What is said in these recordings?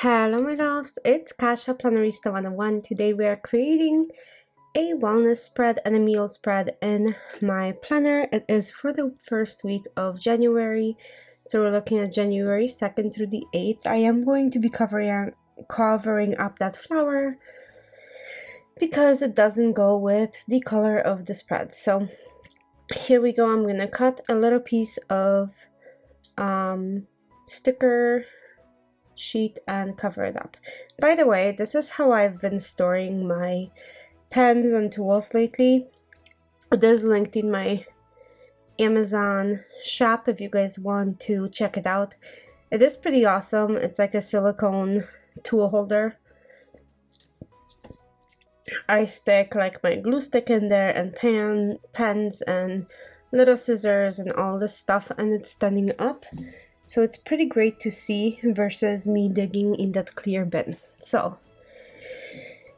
Hello my loves, it's Kasha Plannerista 101. Today we are creating a wellness spread and a meal spread in my planner. It is for the first week of January, so we're looking at January 2nd through the 8th. I am going to be covering up that flower because it doesn't go with the color of the spread. So here we go. I'm going to cut a little piece of sticker sheet and cover it up. By the way, this is how I've been storing my pens and tools lately. It is linked in my Amazon shop if you guys want to check it out. It is pretty awesome. It's like a silicone tool holder. I stick like my glue stick in there and pens and little scissors and all this stuff, and it's standing up. So it's pretty great to see versus me digging in that clear bin. So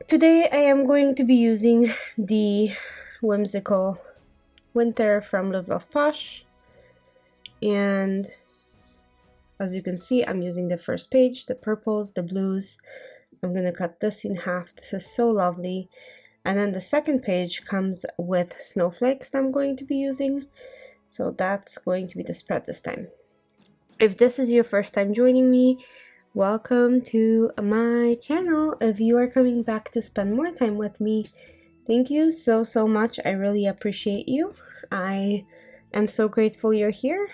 today I am going to be using the whimsical Winter from Live Love Posh. And as you can see, I'm using the first page, the purples, the blues. I'm going to cut this in half. This is so lovely. And then the second page comes with snowflakes that I'm going to be using. So that's going to be the spread this time. If this is your first time joining me, welcome to my channel. If you are coming back to spend more time with me, thank you so much. I really appreciate you. I am so grateful you're here.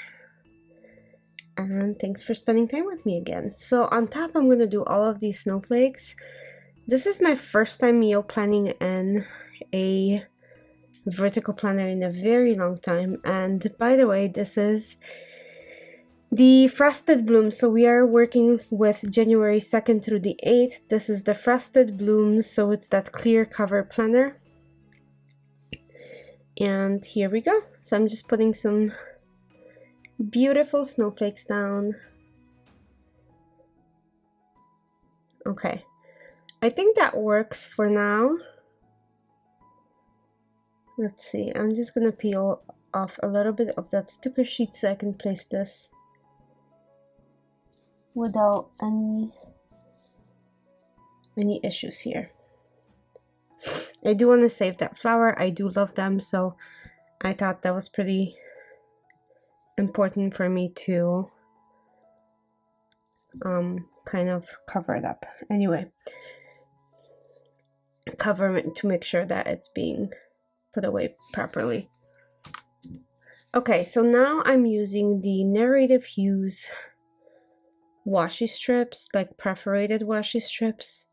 And thanks for spending time with me again. So on top, I'm going to do all of these snowflakes. This is my first time meal planning in a vertical planner in a very long time. And by the way, this is the Frosted Blooms. So we are working with January 2nd through the 8th. This is the Frosted Blooms, so it's that clear cover planner. And here we go. So I'm just putting some beautiful snowflakes down. Okay, I think that works for now. Let's see, I'm just gonna peel off a little bit of that sticker sheet so I can place this without any issues here. I do want to save that flower. I do love them, so I thought that was pretty important for me to kind of cover it up. Anyway, cover it to make sure that it's being put away properly. Okay, so now I'm using the Narrative Hues washi strips, like perforated washi strips.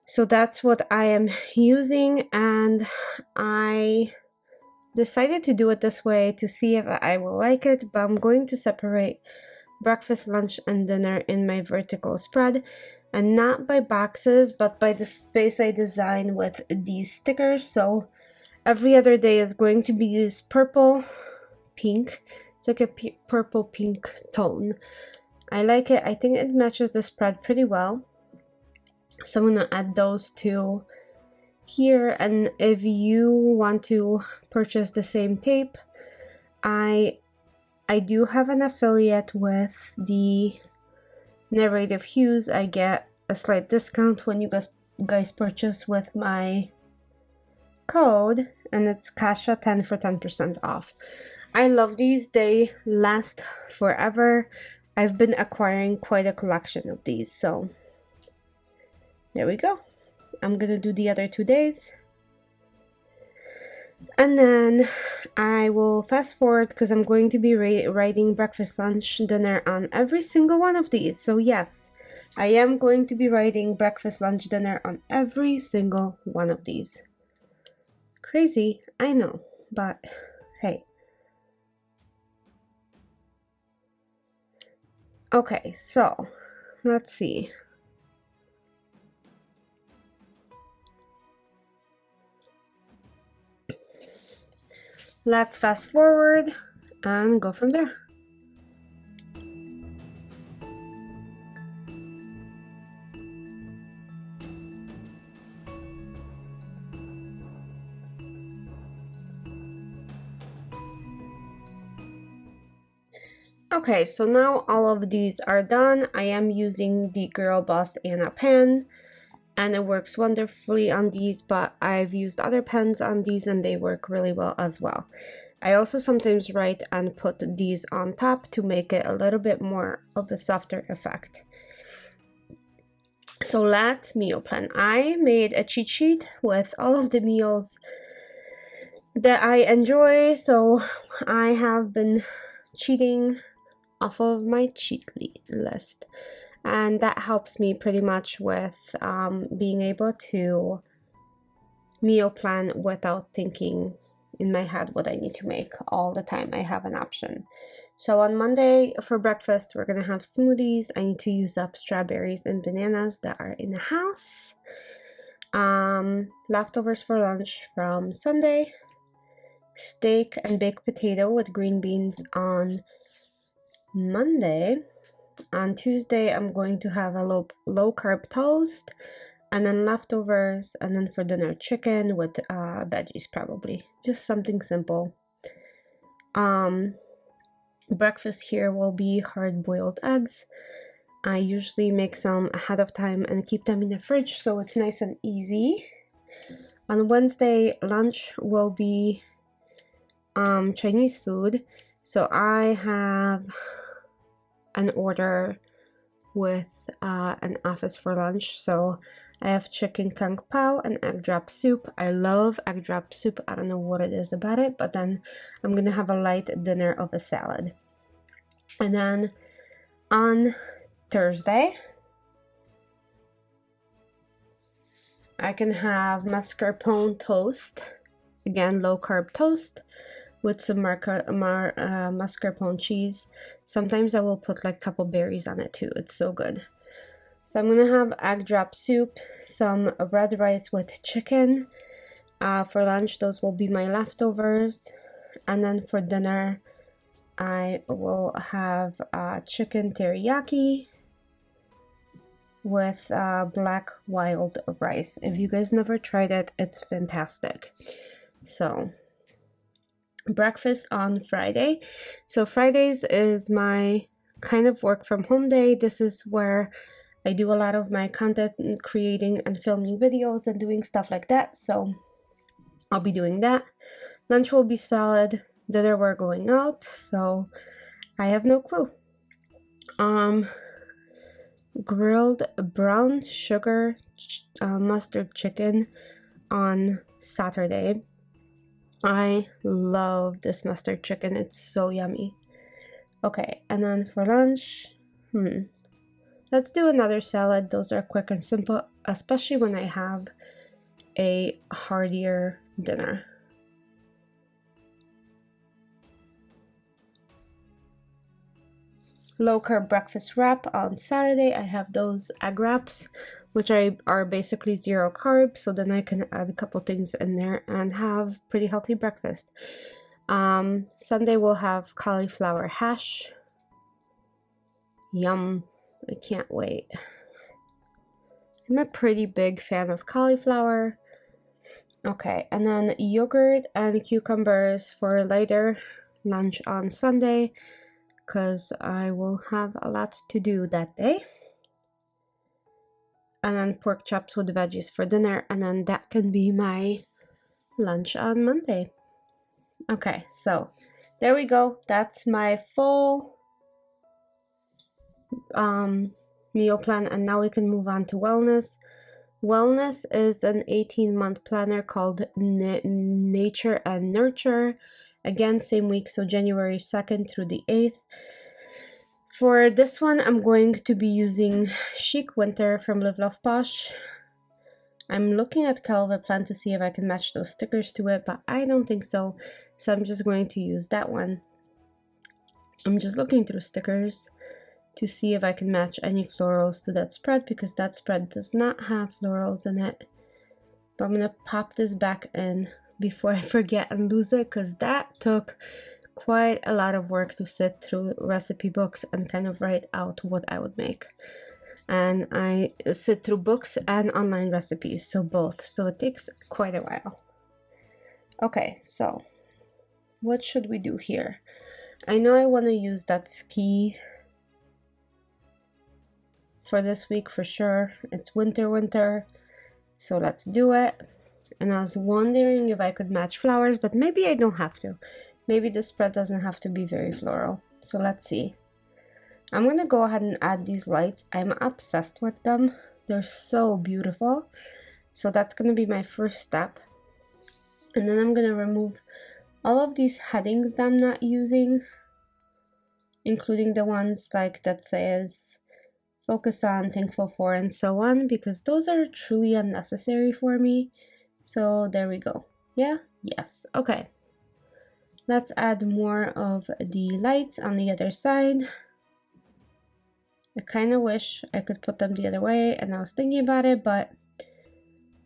So that's what I am using, and I decided to do it this way to see if I will like it, but I'm going to separate breakfast, lunch, and dinner in my vertical spread, and not by boxes, but by the space I designed with these stickers. So every other day is going to be this purple pink. It's like a purple pink tone. I like it. I think it matches the spread pretty well. So I'm gonna add those two here. And if you want to purchase the same tape, I do have an affiliate with the Narrative Hues. I get a slight discount when you guys purchase with my code, and it's Kasha10 for 10% off. I love these. They last forever. I've been acquiring quite a collection of these, so there we go. I'm gonna do the other 2 days, and then I will fast forward because I'm going to be writing breakfast, lunch, dinner on every single one of these. So yes, I am going to be writing breakfast, lunch, dinner on every single one of these. Crazy, I know, but hey. Okay, so let's see. Let's fast forward and go from there. Okay, so now all of these are done. I am using the Girl Boss Anna pen, and it works wonderfully on these, but I've used other pens on these and they work really well as well. I also sometimes write and put these on top to make it a little bit more of a softer effect. So let's meal plan. I made a cheat sheet with all of the meals that I enjoy, so I have been cheating off of my cheat list, and that helps me pretty much with being able to meal plan without thinking in my head what I need to make all the time. I have an option. So on Monday for breakfast, we're gonna have smoothies. I need to use up strawberries and bananas that are in the house. Leftovers for lunch from Sunday. Steak and baked potato with green beans on Monday. On Tuesday, I'm going to have a low carb toast, and then leftovers, and then for dinner, chicken with veggies, probably. Just something simple. Breakfast here will be hard-boiled eggs. I usually make some ahead of time and keep them in the fridge so it's nice and easy. On Wednesday, lunch will be Chinese food. So I have an order with an office for lunch. So I have chicken kung pao and egg drop soup. I love egg drop soup. I don't know what it is about it, but then I'm gonna have a light dinner of a salad. And then on Thursday, I can have mascarpone toast. Again, low carb toast with some mascarpone cheese. Sometimes I will put like a couple berries on it too. It's so good. So I'm gonna have egg drop soup, some red rice with chicken. For lunch, those will be my leftovers. And then for dinner, I will have chicken teriyaki with black wild rice. If you guys never tried it, it's fantastic. So breakfast on Friday. So Fridays is my kind of work from home day. This is where I do a lot of my content creating and filming videos and doing stuff like that. So I'll be doing that. Lunch will be salad. Dinner we're going out. So I have no clue. Grilled brown sugar mustard chicken on Saturday. I love this mustard chicken. It's so yummy. Okay, and then for lunch, let's do another salad. Those are quick and simple, especially when I have a heartier dinner. Low carb breakfast wrap on Saturday. I have those egg wraps, which are basically 0 carbs, so then I can add a couple things in there and have pretty healthy breakfast. Sunday we'll have cauliflower hash. Yum, I can't wait. I'm a pretty big fan of cauliflower. Okay, and then yogurt and cucumbers for later lunch on Sunday, because I will have a lot to do that day. And then pork chops with veggies for dinner, and then that can be my lunch on Monday. Okay, so there we go. That's my full meal plan, and now we can move on to wellness. Wellness is an 18-month planner called Nature and Nurture. Again, same week, so January 2nd through the 8th. For this one, I'm going to be using Chic Winter from Live Love Posh. I'm looking at Calva Plan to see if I can match those stickers to it, but I don't think so. So I'm just going to use that one. I'm just looking through stickers to see if I can match any florals to that spread, because that spread does not have florals in it. But I'm gonna pop this back in before I forget and lose it, because that took quite a lot of work to sit through recipe books and kind of write out what I would make. And I sit through books and online recipes, so both. So it takes quite a while. Okay, so what should we do here? I know I want to use that ski for this week for sure. It's winter, so let's do it. And I was wondering if I could match flowers, but maybe I don't have to. Maybe the spread doesn't have to be very floral. So let's see. I'm gonna go ahead and add these lights. I'm obsessed with them. They're so beautiful. So that's gonna be my first step. And then I'm gonna remove all of these headings that I'm not using, including the ones like that says focus on, thankful for, and so on, because those are truly unnecessary for me. So there we go. Yeah, yes, okay. Let's add more of the lights on the other side. I kind of wish I could put them the other way, and I was thinking about it, but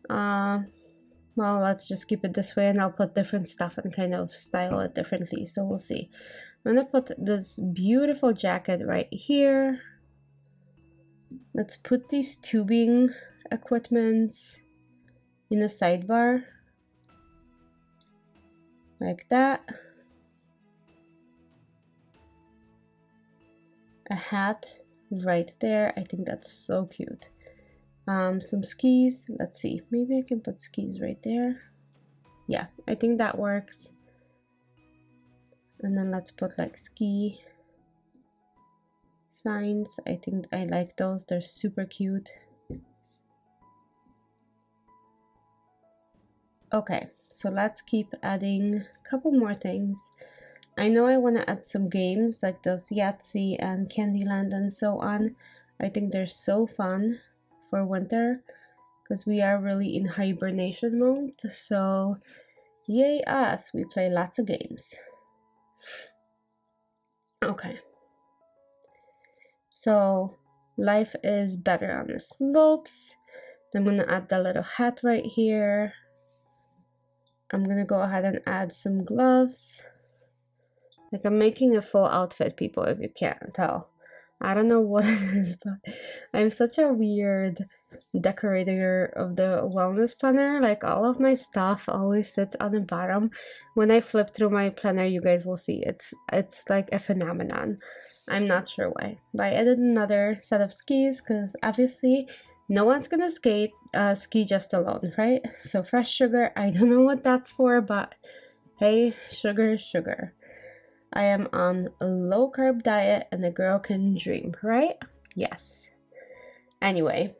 well, let's just keep it this way, and I'll put different stuff and kind of style it differently, so we'll see. I'm gonna put this beautiful jacket right here. Let's put these tubing equipments in a sidebar like that. A hat right there. I think that's so cute. Some skis. Let's see, maybe I can put skis right there. Yeah, I think that works. And then let's put like ski signs. I think I like those. They're super cute. Okay, so let's keep adding a couple more things. I know I want to add some games like those Yahtzee and Candyland and so on. I think they're so fun for winter because we are really in hibernation mode. So yay us, we play lots of games. Okay. So life is better on the slopes. I'm gonna add the little hat right here. I'm gonna go ahead and add some gloves. Like I'm making a full outfit, people, if you can't tell. I don't know what it is, but I'm such a weird decorator of the wellness planner. Like all of my stuff always sits on the bottom. When I flip through my planner, you guys will see it's like a phenomenon. I'm not sure why. But I added another set of skis because obviously no one's gonna ski just alone, right? So fresh sugar, I don't know what that's for, but hey, sugar is sugar. I am on a low carb diet and a girl can dream, right? Yes. Anyway,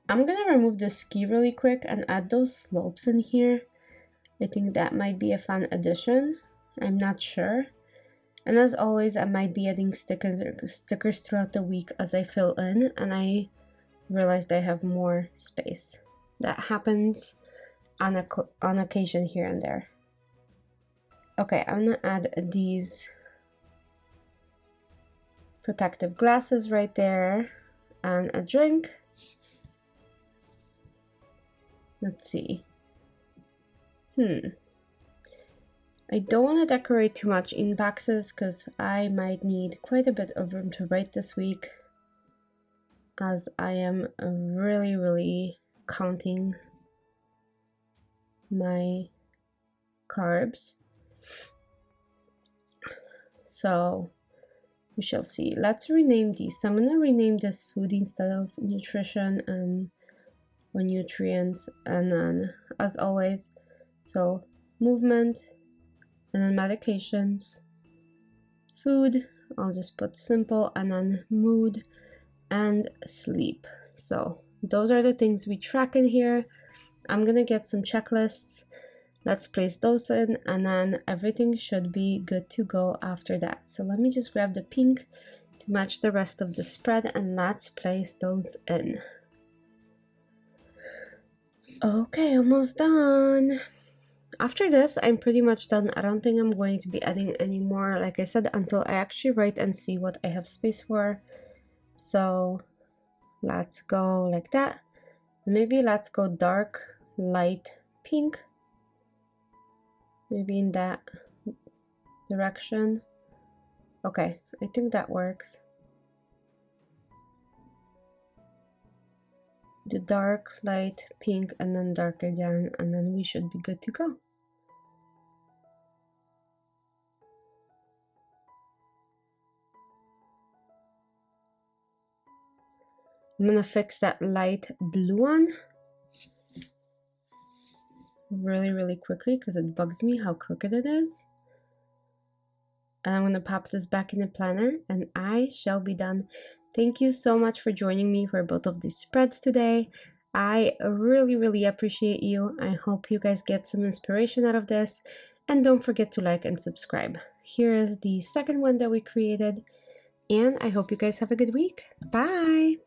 I'm gonna remove the ski really quick and add those slopes in here. I think that might be a fun addition. I'm not sure. And as always, I might be adding stickers throughout the week as I fill in, and I realized I have more space. That happens on occasion here and there. Okay, I'm gonna add these protective glasses right there and a drink. Let's see. I don't want to decorate too much in boxes because I might need quite a bit of room to write this week, as I am really counting my carbs. So we shall see. Let's rename these. So I'm gonna rename this food instead of nutrition and or nutrients, and then as always, so movement, and then medications, food, I'll just put simple, and then mood and sleep. So those are the things we track in here. I'm gonna get some checklists. Let's place those in, and then everything should be good to go after that. So let me just grab the pink to match the rest of the spread, and let's place those in. Okay, almost done. After this, I'm pretty much done. I don't think I'm going to be adding any more, like I said, until I actually write and see what I have space for. So let's go like that. Maybe let's go dark, light pink. Maybe in that direction. Okay, I think that works. The dark, light, pink, and then dark again, and then we should be good to go. I'm gonna fix that light blue one really quickly because it bugs me how crooked it is. And I'm gonna pop this back in the planner and I shall be done. Thank you so much for joining me for both of these spreads today. I really appreciate you. I hope you guys get some inspiration out of this. And don't forget to like and subscribe. Here is the second one that we created. And I hope you guys have a good week. Bye!